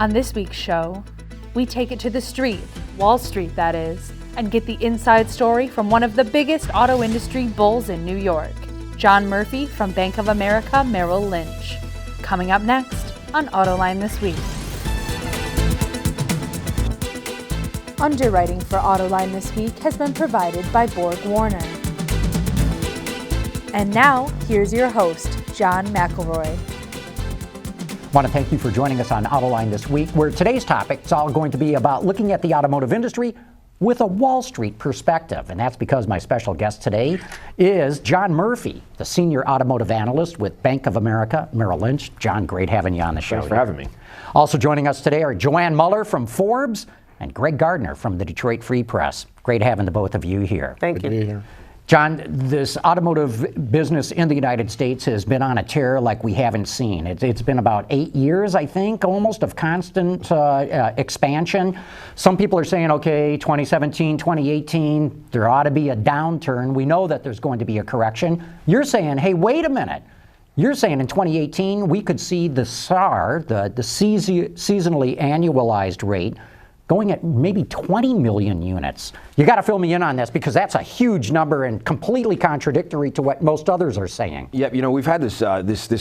On this week's show, we take it to the street, Wall Street that is, and get the inside story from one of the biggest auto industry bulls in New York, John Murphy from Bank of America Merrill Lynch. Coming up next on Autoline This Week. Underwriting for Autoline This Week has been provided by Borg Warner. And now, here's your host, John McElroy. I want to thank you for joining us on Autoline This Week, where today's topic is all going to be about looking at the automotive industry with a Wall Street perspective. And that's because my special guest today is John Murphy, the senior automotive analyst with Bank of America Merrill Lynch. John, great having you on the show. Thanks for having me. Also joining us today are Joann Muller from Forbes and Greg Gardner from the Detroit Free Press. Great having the both of you here. Thank you. John, this automotive business in the United States has been on a tear like we haven't seen. It's been about 8 years, I think, almost of constant expansion. Some people are saying, okay, 2017, 2018, there ought to be a downturn. We know that there's going to be a correction. You're saying, hey, wait a minute. You're saying in 2018, we could see the SAAR, the seasonally annualized rate, going at maybe 20 million units. You got to fill me in on this because that's a huge number and completely contradictory to what most others are saying. Yeah, you know, we've had this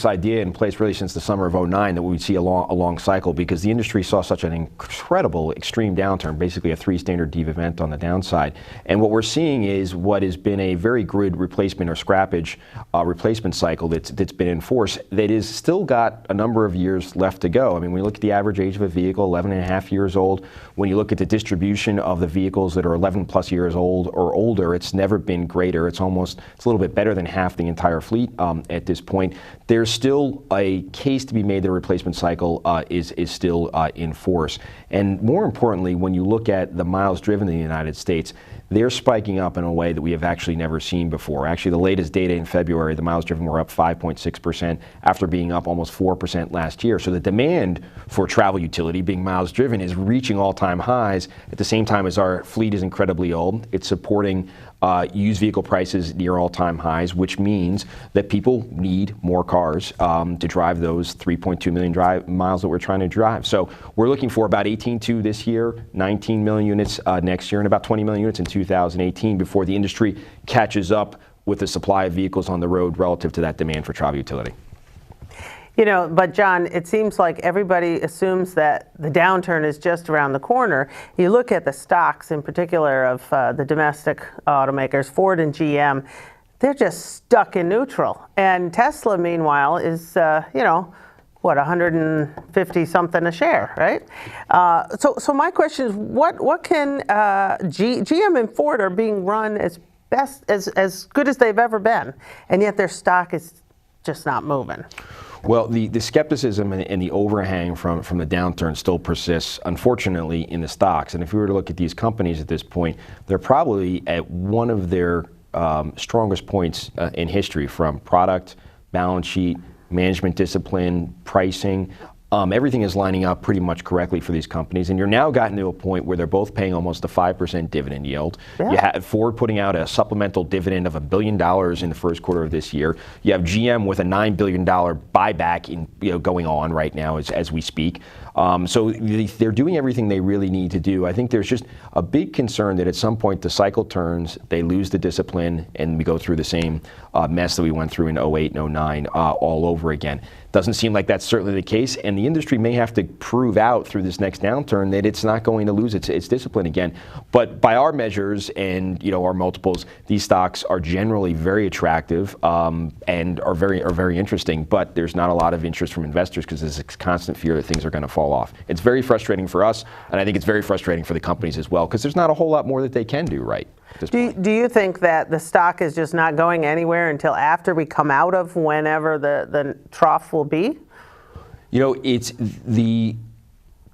idea in place really since the summer of '09 that we would see a long cycle because the industry saw such an incredible extreme downturn, basically a 3 standard dev event on the downside. And what we're seeing is what has been a very good replacement or scrappage replacement cycle that's been in force that is still got a number of years left to go. I mean, when you look at the average age of a vehicle, 11 and a half years old. When you look at the distribution of the vehicles that are 11 plus years old or older, it's never been greater. It's a little bit better than half the entire fleet at this point. There's still a case to be made the replacement cycle is still in force. And more importantly, when you look at the miles driven in the United States, they're spiking up in a way that we have actually never seen before. Actually, the latest data in February, the miles driven were up 5.6% after being up almost 4% last year. So the demand for travel utility, being miles driven, is reaching all-time highs at the same time as our fleet is incredibly old. It's supporting used vehicle prices near all-time highs, which means that people need more cars to drive those 3.2 million miles that we're trying to drive. So we're looking for about 18.2 this year, 19 million units next year, and about 20 million units in 2018 before the industry catches up with the supply of vehicles on the road relative to that demand for travel utility. You know, but John, it seems like everybody assumes that the downturn is just around the corner. You look at the stocks in particular of the domestic automakers, Ford and GM, they're just stuck in neutral. And Tesla, meanwhile, is, you know, what, 150 something a share, right? So my question is, what can GM and Ford are being run as good as they've ever been, and yet their stock is just not moving? Well, the skepticism and the overhang from the downturn still persists, unfortunately, in the stocks. And if we were to look at these companies at this point, they're probably at one of their strongest points in history, from product, balance sheet, management discipline, pricing. Everything is lining up pretty much correctly for these companies, and you're now gotten to a point where they're both paying almost a 5% dividend yield. Yeah. You have Ford putting out a supplemental dividend of $1 billion in the first quarter of this year. You have GM with a $9 billion buyback going on right now as we speak. So they're doing everything they really need to do. I think there's just a big concern that at some point the cycle turns, they lose the discipline, and we go through the same mess that we went through in '08 and '09 all over again. Doesn't seem like that's certainly the case, and the industry may have to prove out through this next downturn that it's not going to lose its discipline again. But by our measures and our multiples, these stocks are generally very attractive and are very interesting. But there's not a lot of interest from investors because there's a constant fear that things are going to fall off. It's very frustrating for us, and I think it's very frustrating for the companies as well because there's not a whole lot more that they can do right. Do you think that the stock is just not going anywhere until after we come out of whenever the trough will be? It's the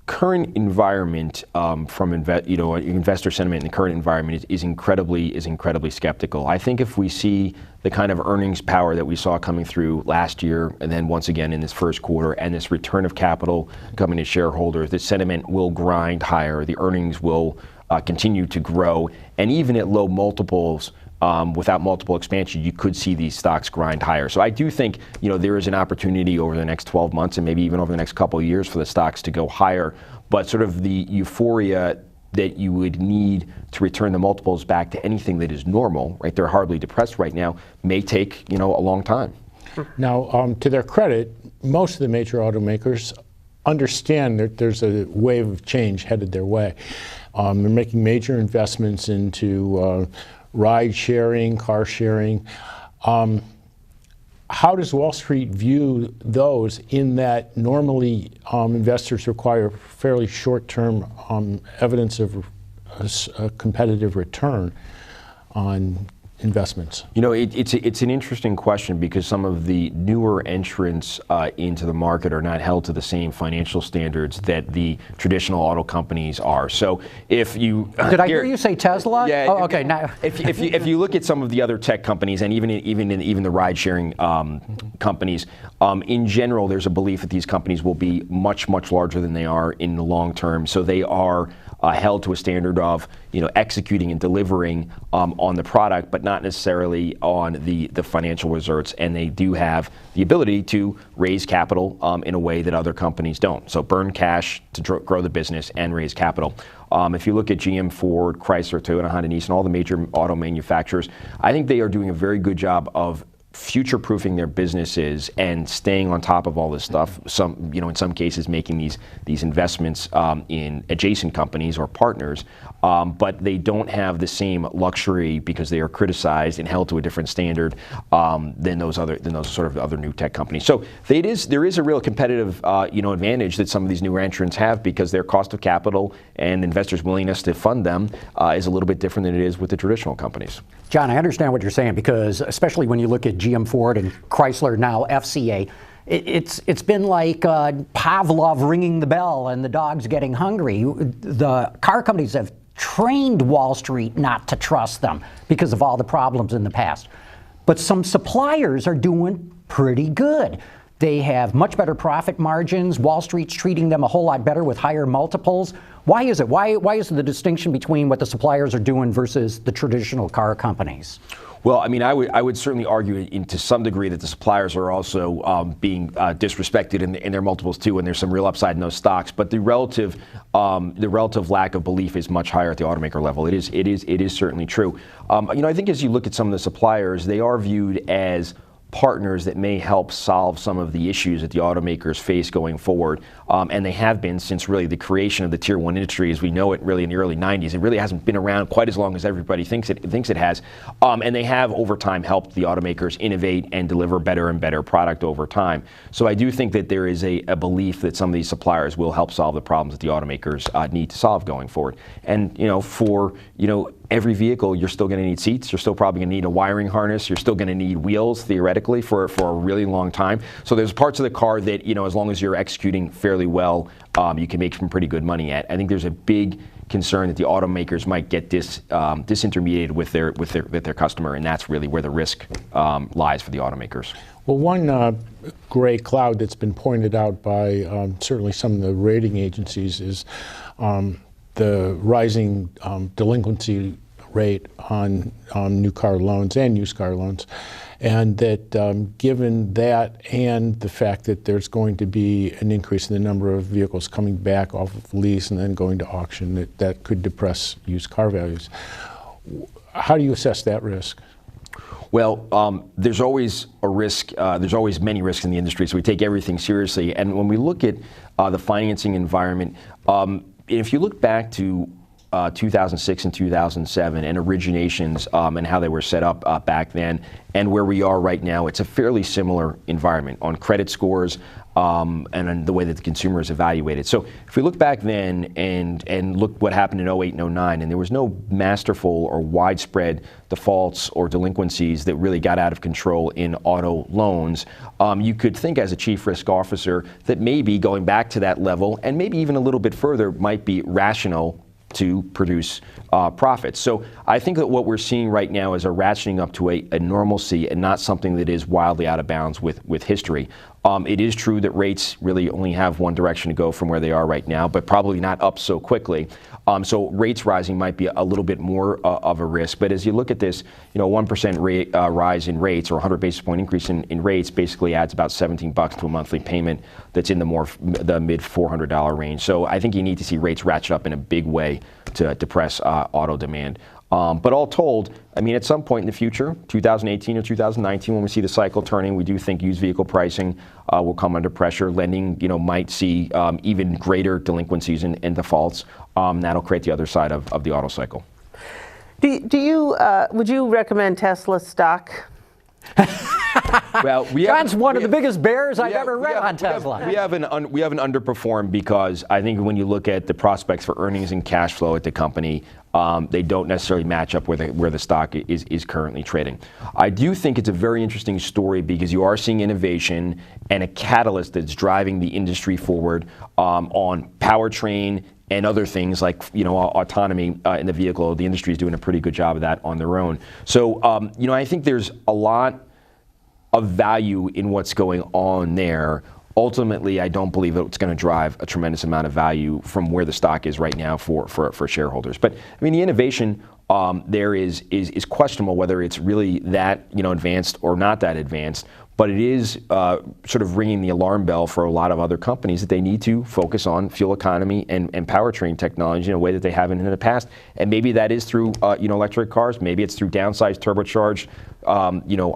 current environment from investor sentiment in the current environment is incredibly skeptical. I think if we see the kind of earnings power that we saw coming through last year and then once again in this first quarter and this return of capital coming to shareholders, the sentiment will grind higher, the earnings will continue to grow, and even at low multiples, without multiple expansion, you could see these stocks grind higher. So I do think, there is an opportunity over the next 12 months and maybe even over the next couple of years for the stocks to go higher. But sort of the euphoria that you would need to return the multiples back to anything that is normal, right? They're hardly depressed right now, may take, a long time. Now, to their credit, most of the major automakers understand that there's a wave of change headed their way. They're making major investments into ride sharing, car sharing. How does Wall Street view those in that normally investors require fairly short-term evidence of a competitive return on investments? It's an interesting question because some of the newer entrants into the market are not held to the same financial standards that the traditional auto companies are. So if you did I hear you say Tesla? Yeah. Oh, okay. Now, if you look at some of the other tech companies and even the ride-sharing companies, in general, there's a belief that these companies will be much larger than they are in the long term. So they are held to a standard of executing and delivering on the product, but not necessarily on the financial results. And they do have the ability to raise capital in a way that other companies don't. So burn cash to grow the business and raise capital. If you look at GM, Ford, Chrysler, Toyota, Honda, Nissan, all the major auto manufacturers, I think they are doing a very good job of future-proofing their businesses and staying on top of all this stuff. Some, in some cases, making these investments in adjacent companies or partners, but they don't have the same luxury because they are criticized and held to a different standard than those sort of other new tech companies. So there is a real competitive advantage that some of these new entrants have because their cost of capital and investors' willingness to fund them is a little bit different than it is with the traditional companies. John, I understand what you're saying because especially when you look at GM, Ford, and Chrysler, now FCA, it's been like Pavlov ringing the bell and the dog's getting hungry. The car companies have trained Wall Street not to trust them because of all the problems in the past. But some suppliers are doing pretty good. They have much better profit margins. Wall Street's treating them a whole lot better with higher multiples. Why is it? Why is the distinction between what the suppliers are doing versus the traditional car companies? Well, I mean, I would certainly argue to some degree that the suppliers are also being disrespected in their multiples too, and there's some real upside in those stocks. But the relative lack of belief is much higher at the automaker level. It is certainly true. I think as you look at some of the suppliers, they are viewed as partners that may help solve some of the issues that the automakers face going forward. And they have been since really the creation of the Tier 1 industry as we know it really in the early 90s. It really hasn't been around quite as long as everybody thinks it has. And they have over time helped the automakers innovate and deliver better and better product over time. So I do think that there is a belief that some of these suppliers will help solve the problems that the automakers need to solve going forward. And for every vehicle, you're still going to need seats. You're still probably going to need a wiring harness. You're still going to need wheels, theoretically, for a really long time. So there's parts of the car that, as long as you're executing fairly well, you can make some pretty good money at. I think there's a big concern that the automakers might get disintermediated with their customer, and that's really where the risk lies for the automakers. Well, one gray cloud that's been pointed out by certainly some of the rating agencies is the rising delinquency rate on new car loans and used car loans, and that given that and the fact that there's going to be an increase in the number of vehicles coming back off of lease and then going to auction, that could depress used car values. How do you assess that risk? Well, there's always a risk. There's always many risks in the industry, so we take everything seriously. And when we look at the financing environment, if you look back to 2006 and 2007 and originations and how they were set up back then and where we are right now, it's a fairly similar environment on credit scores and on the way that the consumer is evaluated. So if we look back then and look what happened in 08 and 09, and there was no masterful or widespread defaults or delinquencies that really got out of control in auto loans, you could think as a chief risk officer that maybe going back to that level and maybe even a little bit further might be rational to produce profits. So I think that what we're seeing right now is a ratcheting up to a normalcy and not something that is wildly out of bounds with history. It is true that rates really only have one direction to go from where they are right now, but probably not up so quickly. So rates rising might be a little bit more of a risk. But as you look at this, 1% rise in rates or 100 basis point increase in rates basically adds about $17 to a monthly payment that's in the mid $400 range. So I think you need to see rates ratchet up in a big way to depress auto demand. But all told, I mean, at some point in the future, 2018 or 2019, when we see the cycle turning, we do think used vehicle pricing will come under pressure. Lending, might see even greater delinquencies and defaults. That'll create the other side of the auto cycle. Would you recommend Tesla stock? Well, John's one of the biggest bears I've ever read on Tesla. We haven't underperformed because I think when you look at the prospects for earnings and cash flow at the company, they don't necessarily match up where the stock is currently trading. I do think it's a very interesting story because you are seeing innovation and a catalyst that's driving the industry forward on powertrain and other things like autonomy in the vehicle. The industry is doing a pretty good job of that on their own. So I think there's a lot of value in what's going on there. Ultimately, I don't believe it's going to drive a tremendous amount of value from where the stock is right now for shareholders. But I mean, the innovation there is questionable whether it's really that advanced or not that advanced. But it is sort of ringing the alarm bell for a lot of other companies that they need to focus on fuel economy and powertrain technology in a way that they haven't in the past. And maybe that is through electric cars. Maybe it's through downsized turbocharged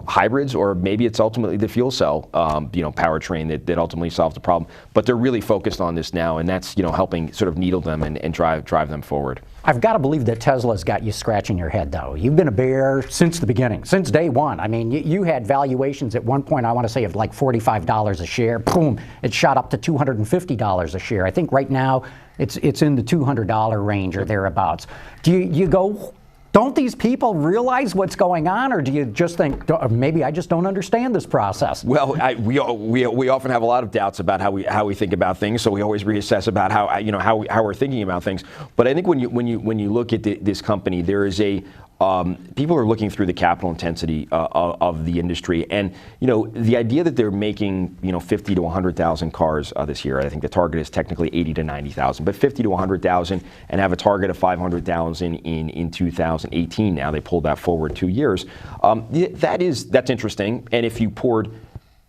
hybrids, or maybe it's ultimately the fuel cell powertrain that ultimately solves the problem. But they're really focused on this now, and that's helping sort of needle them and drive them forward. I've got to believe that Tesla's got you scratching your head, though. You've been a bear since the beginning, since day one. I mean, you had valuations at one point, I want to say, of like $45 a share. Boom, it shot up to $250 a share. I think right now it's in the $200 range or thereabouts. Do you go, don't these people realize what's going on, or do you just think, maybe I just don't understand this process? Well, we often have a lot of doubts about how we think about things, so we always reassess about how we're thinking about things. But I think when you look at this company, there is people are looking through the capital intensity of the industry, and the idea that they're making 50 to 100,000 cars this year. I think the target is technically 80 to 90,000, but 50 to 100,000, and have a target of 500,000 in 2018. Now they pulled that forward 2 years. That's interesting. And if you poured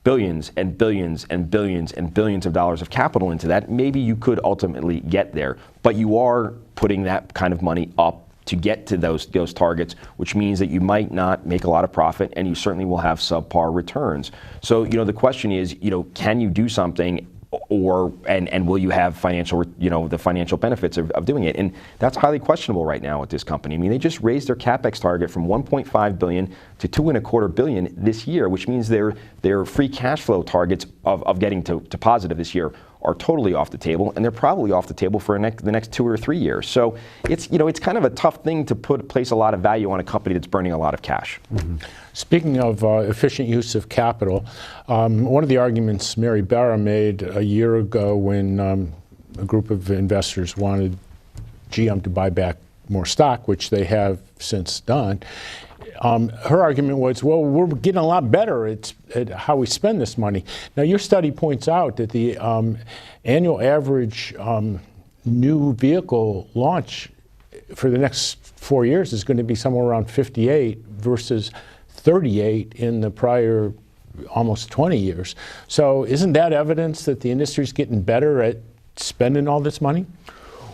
billions and billions and billions and billions of dollars of capital into that, maybe you could ultimately get there. But you are putting that kind of money up to get to those targets, which means that you might not make a lot of profit, and you certainly will have subpar returns. So the question is, can you do something, and will you have the financial benefits of doing it? And that's highly questionable right now with this company. I mean, they just raised their capex target from $1.5 billion to $2.25 billion this year, which means their free cash flow targets of getting to positive this year are totally off the table, and they're probably off the table for the next 2 or 3 years. So it's kind of a tough thing to place a lot of value on a company that's burning a lot of cash. Mm-hmm. Speaking of efficient use of capital, one of the arguments Mary Barra made a year ago when a group of investors wanted GM to buy back more stock, which they have since done, her argument was, well, we're getting a lot better at how we spend this money. Now, your study points out that the annual average new vehicle launch for the next 4 years is going to be somewhere around 58 versus 38 in the prior almost 20 years. So isn't that evidence that the industry's getting better at spending all this money?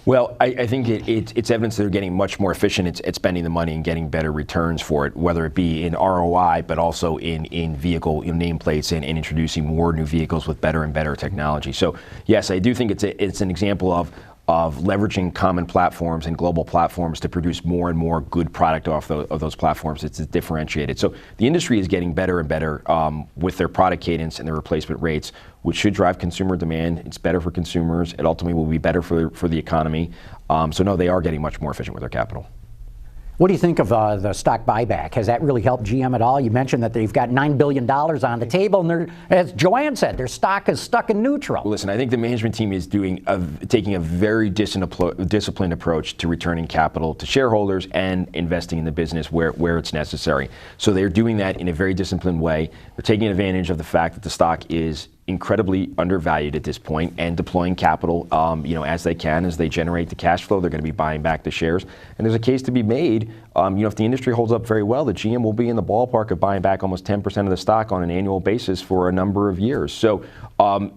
Well, I think it's evidence that they're getting much more efficient at spending the money and getting better returns for it, whether it be in ROI, but also in vehicle nameplates and introducing more new vehicles with better and better technology. So yes, I do think it's an example of leveraging common platforms and global platforms to produce more and more good product off of those platforms. It's differentiated. So the industry is getting better and better with their product cadence and their replacement rates, which should drive consumer demand. It's better for consumers. It ultimately will be better for the economy. So no, they are getting much more efficient with their capital. What do you think of the stock buyback? Has that really helped GM at all? You mentioned that they've got $9 billion on the table, and as Joann said, their stock is stuck in neutral. Well, listen, I think the management team is taking a very disciplined approach to returning capital to shareholders and investing in the business where it's necessary. So they're doing that in a very disciplined way. They're taking advantage of the fact that the stock is incredibly undervalued at this point and deploying capital, as they can, as they generate the cash flow. They're going to be buying back the shares. And there's a case to be made, if the industry holds up very well, the GM will be in the ballpark of buying back almost 10% of the stock on an annual basis for a number of years. So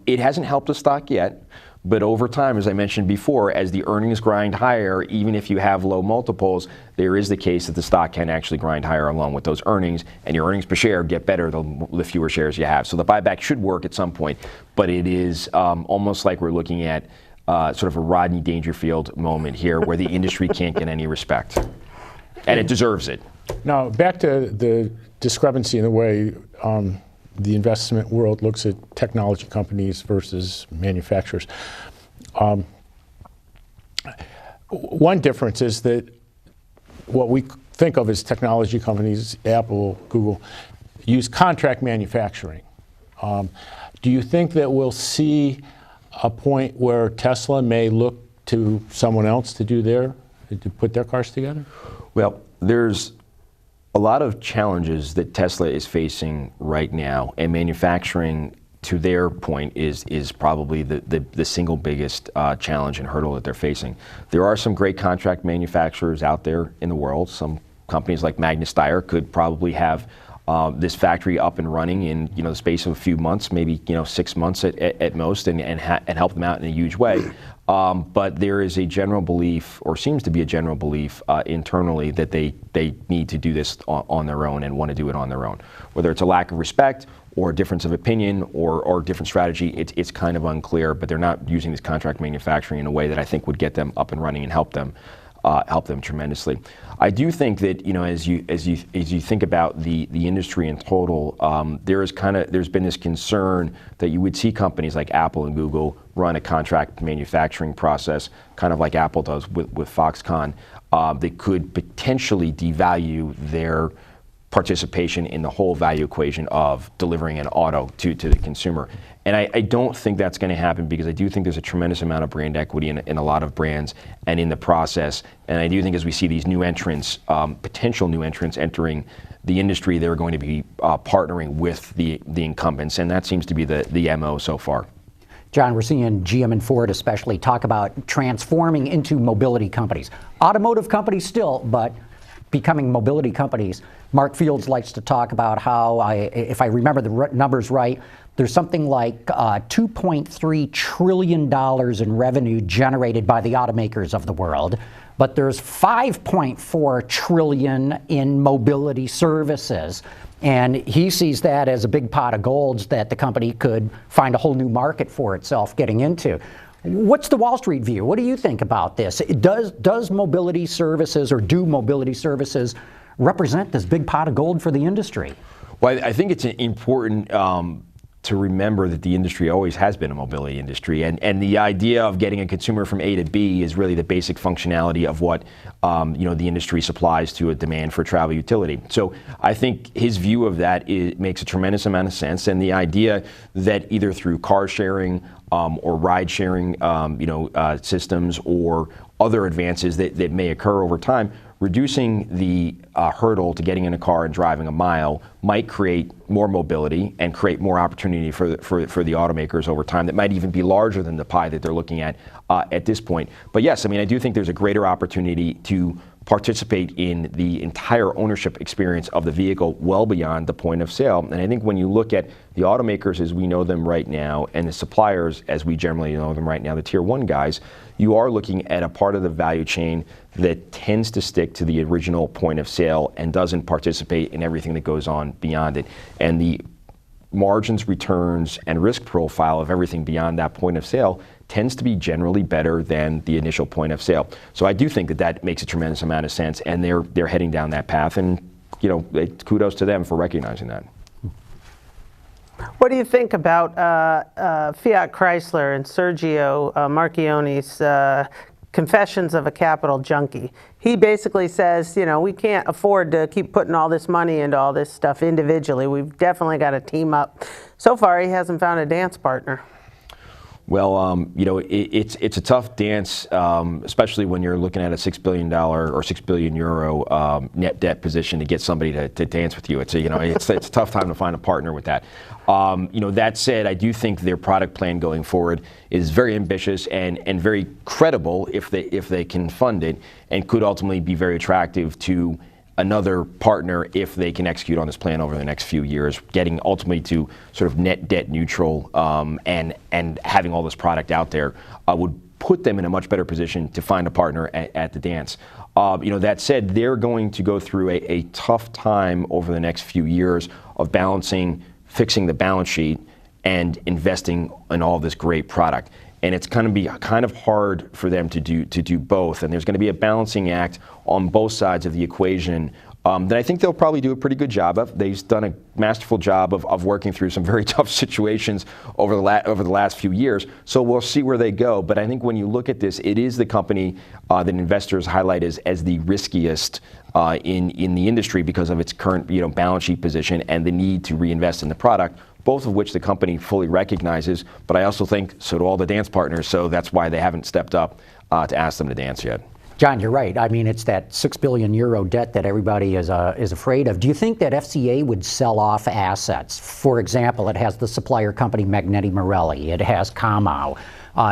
it hasn't helped the stock yet. But over time, as I mentioned before, as the earnings grind higher, even if you have low multiples, there is the case that the stock can actually grind higher along with those earnings, and your earnings per share get better the fewer shares you have. So the buyback should work at some point, but it is almost like we're looking at sort of a Rodney Dangerfield moment here where the industry can't get any respect. And it deserves it. Now, back to the discrepancy in the way the investment world looks at technology companies versus manufacturers. One difference is that what we think of as technology companies, Apple, Google, use contract manufacturing. Do you think that we'll see a point where Tesla may look to someone else to put their cars together? Well, there's a lot of challenges that Tesla is facing right now, and manufacturing, to their point, is probably the single biggest challenge and hurdle that they're facing. There are some great contract manufacturers out there in the world. Some companies like Magnus Steyr could probably have this factory up and running in the space of a few months, maybe 6 months at most, and help them out in a huge way. But there is a general belief, or seems to be a general belief internally, that they need to do this on their own and want to do it on their own. Whether it's a lack of respect or a difference of opinion or different strategy, it's kind of unclear. But they're not using this contract manufacturing in a way that I think would get them up and running and help them tremendously. I do think that as you think about the industry in total, there's been this concern that you would see companies like Apple and Google run a contract manufacturing process, kind of like Apple does with Foxconn, that could potentially devalue their participation in the whole value equation of delivering an auto to the consumer. And I don't think that's going to happen, because I do think there's a tremendous amount of brand equity in a lot of brands and in the process. And I do think as we see these new entrants, potential new entrants entering the industry, they're going to be partnering with the incumbents. And that seems to be the MO so far. John, we're seeing GM and Ford especially talk about transforming into mobility companies. Automotive companies still, but becoming mobility companies. Mark Fields likes to talk about how, if I remember the numbers right, there's something like $2.3 trillion in revenue generated by the automakers of the world, but there's $5.4 trillion in mobility services. And he sees that as a big pot of gold that the company could find a whole new market for itself getting into. What's the Wall Street view? What do you think about this? Does mobility services, or do mobility services represent this big pot of gold for the industry? Well, I think it's important to remember that the industry always has been a mobility industry, and the idea of getting a consumer from A to B is really the basic functionality of what the industry supplies to a demand for travel utility. So I think his view of that makes a tremendous amount of sense, and the idea that either through car sharing or ride sharing systems or other advances that may occur over time, reducing the hurdle to getting in a car and driving a mile might create more mobility and create more opportunity for the automakers over time that might even be larger than the pie that they're looking at this point. But yes, I do think there's a greater opportunity to participate in the entire ownership experience of the vehicle well beyond the point of sale. And I think when you look at the automakers as we know them right now and the suppliers as we generally know them right now, the tier one guys, you are looking at a part of the value chain that tends to stick to the original point of sale and doesn't participate in everything that goes on beyond it. And the margins, returns, and risk profile of everything beyond that point of sale tends to be generally better than the initial point of sale. So I do think that makes a tremendous amount of sense, and they're heading down that path, and kudos to them for recognizing that. What do you think about Fiat Chrysler and Sergio Marchionne's Confessions of a Capital Junkie? He basically says, we can't afford to keep putting all this money into all this stuff individually. We've definitely got to team up. So far, he hasn't found a dance partner. Well, it's a tough dance, especially when you're looking at a $6 billion or €6 billion net debt position to get somebody to dance with you. It's a tough time to find a partner with that. That said, I do think their product plan going forward is very ambitious and very credible if they can fund it, and could ultimately be very attractive to another partner if they can execute on this plan over the next few years, getting ultimately to sort of net debt neutral, and having all this product out there would put them in a much better position to find a partner at the dance. That said, they're going to go through a tough time over the next few years of balancing fixing the balance sheet and investing in all this great product. And it's going to be kind of hard for them to do both. And there's going to be a balancing act on both sides of the equation that I think they'll probably do a pretty good job of. They've done a masterful job of working through some very tough situations over the last few years. So we'll see where they go. But I think when you look at this, it is the company that investors highlight as the riskiest in the industry because of its current balance sheet position and the need to reinvest in the product, both of which the company fully recognizes. But I also think so do all the dance partners, so that's why they haven't stepped up to ask them to dance yet. John, you're right. I mean, it's that €6 billion debt that everybody is afraid of. Do you think that FCA would sell off assets? For example, it has the supplier company Magneti Marelli. It has Comau.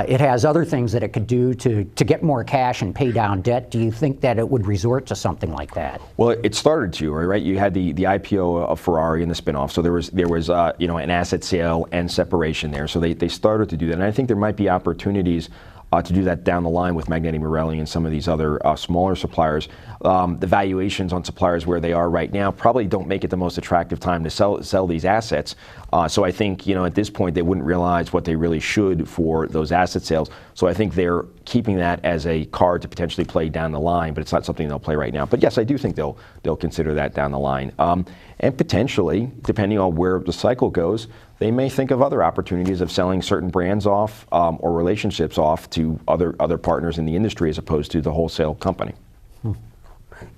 It has other things that it could do to get more cash and pay down debt. Do you think that it would resort to something like that? Well, it started to, right? You had the IPO of Ferrari and the spinoff, so there was an asset sale and separation there. So they started to do that, and I think there might be opportunities to do that down the line with Magneti Marelli and some of these other smaller suppliers. The valuations on suppliers where they are right now probably don't make it the most attractive time to sell these assets. So I think at this point they wouldn't realize what they really should for those asset sales. So I think they're keeping that as a card to potentially play down the line, but it's not something they'll play right now. But yes, I do think they'll consider that down the line. And potentially, depending on where the cycle goes, they may think of other opportunities of selling certain brands off or relationships off to other partners in the industry as opposed to the wholesale company.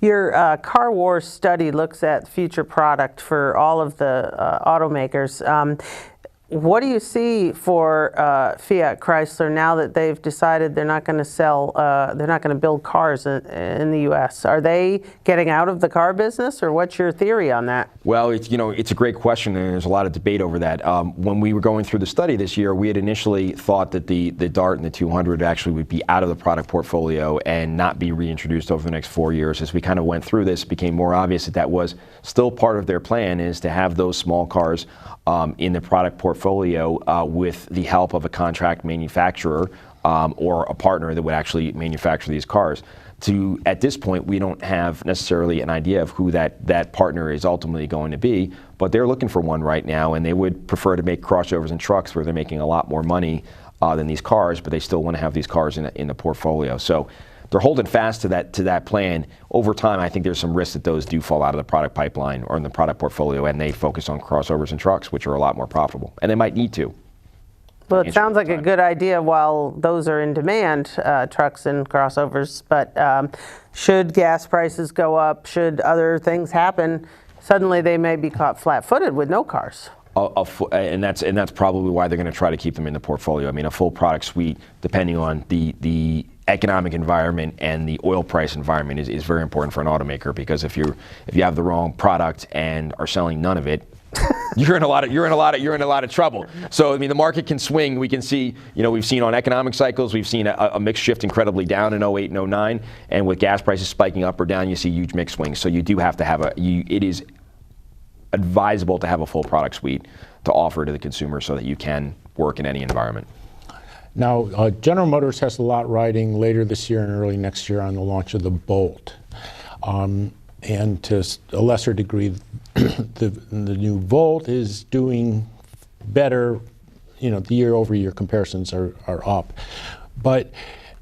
Your Car Wars study looks at future product for all of the automakers. What do you see for Fiat Chrysler now that they've decided they're not going to sell, they're not going to build cars in the U.S.? Are they getting out of the car business, or what's your theory on that? Well, it's a great question, and there's a lot of debate over that. When we were going through the study this year, we had initially thought that the Dart and the 200 actually would be out of the product portfolio and not be reintroduced over the next 4 years. As we kind of went through this, it became more obvious that was still part of their plan, is to have those small cars in the product portfolio with the help of a contract manufacturer or a partner that would actually manufacture these cars. At this point, we don't have necessarily an idea of who that partner is ultimately going to be, but they're looking for one right now, and they would prefer to make crossovers and trucks where they're making a lot more money than these cars, but they still want to have these cars in the portfolio. So they're holding fast to that plan. Over time, I think there's some risk that those do fall out of the product pipeline or in the product portfolio, and they focus on crossovers and trucks, which are a lot more profitable, and they might need to. Well, it sounds like a good idea while those are in demand, trucks and crossovers, but should gas prices go up, should other things happen, suddenly they may be caught flat-footed with no cars. And that's probably why they're going to try to keep them in the portfolio. I mean, a full product suite, depending on the economic environment and the oil price environment, is very important for an automaker, because if you have the wrong product and are selling none of it, you're in a lot of trouble. So I mean, the market can swing. We can see, we've seen on economic cycles, we've seen a mix shift incredibly down in 08 and 09, and with gas prices spiking up or down, you see huge mix swings. So you do have to have it is advisable to have a full product suite to offer to the consumer so that you can work in any environment. Now, General Motors has a lot riding later this year and early next year on the launch of the Bolt. And to a lesser degree, the new Volt is doing better. The year-over-year comparisons are up. But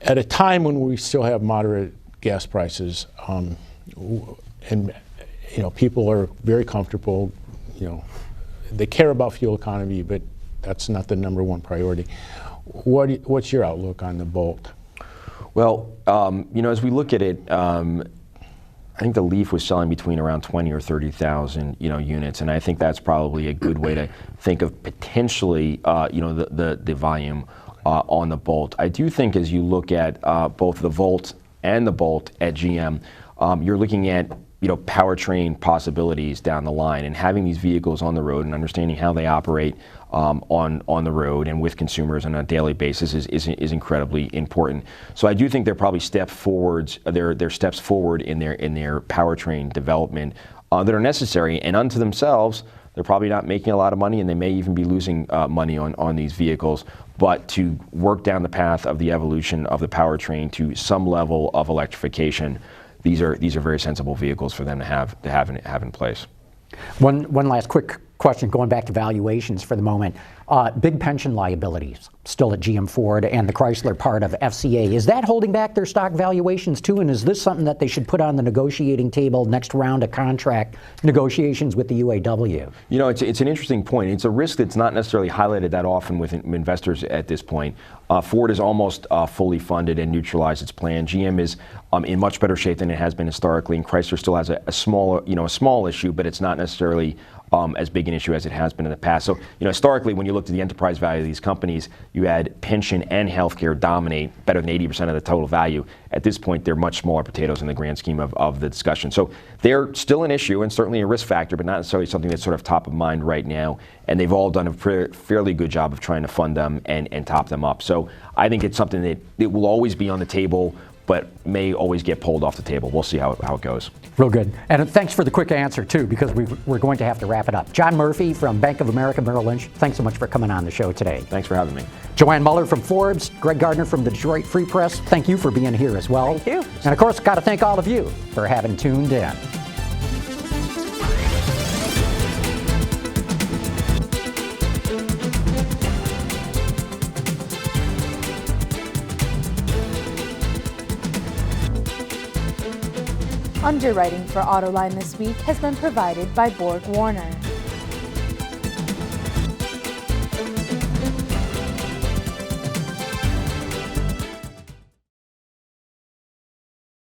at a time when we still have moderate gas prices, and people are very comfortable, they care about fuel economy, but that's not the number one priority. What's your outlook on the Bolt? Well, as we look at it, I think the Leaf was selling between around 20 or 30,000, units, and I think that's probably a good way to think of potentially, the volume on the Bolt. I do think as you look at both the Volt and the Bolt at GM, you're looking at powertrain possibilities down the line, and having these vehicles on the road and understanding how they operate on the road and with consumers on a daily basis is incredibly important. So I do think they're probably steps forward in their powertrain development that are necessary, and unto themselves, they're probably not making a lot of money, and they may even be losing money on these vehicles. But to work down the path of the evolution of the powertrain to some level of electrification, these are very sensible vehicles for them to have in place. One last quick question, going back to valuations for the moment. Big pension liabilities still at GM Ford and the Chrysler part of FCA. Is that holding back their stock valuations too? And is this something that they should put on the negotiating table next round of contract negotiations with the UAW? It's an interesting point. It's a risk that's not necessarily highlighted that often with investors at this point. Ford is almost fully funded and neutralized its plan. GM is in much better shape than it has been historically, and Chrysler still has a small issue, but it's not necessarily as big an issue as it has been in the past. So, historically, when you looked at the enterprise value of these companies, you had pension and healthcare dominate better than 80% of the total value. At this point, they're much smaller potatoes in the grand scheme of the discussion. So they're still an issue and certainly a risk factor, but not necessarily something that's sort of top of mind right now. And they've all done a fairly good job of trying to fund them and top them up. So I think it's something that it will always be on the table, but may always get pulled off the table. We'll see how it goes. Real good. And thanks for the quick answer, too, because we're going to have to wrap it up. John Murphy from Bank of America Merrill Lynch, thanks so much for coming on the show today. Thanks for having me. Joann Muller from Forbes, Greg Gardner from the Detroit Free Press, thank you for being here as well. Thank you. And, of course, got to thank all of you for having tuned in. Underwriting for Autoline this week has been provided by Borg Warner.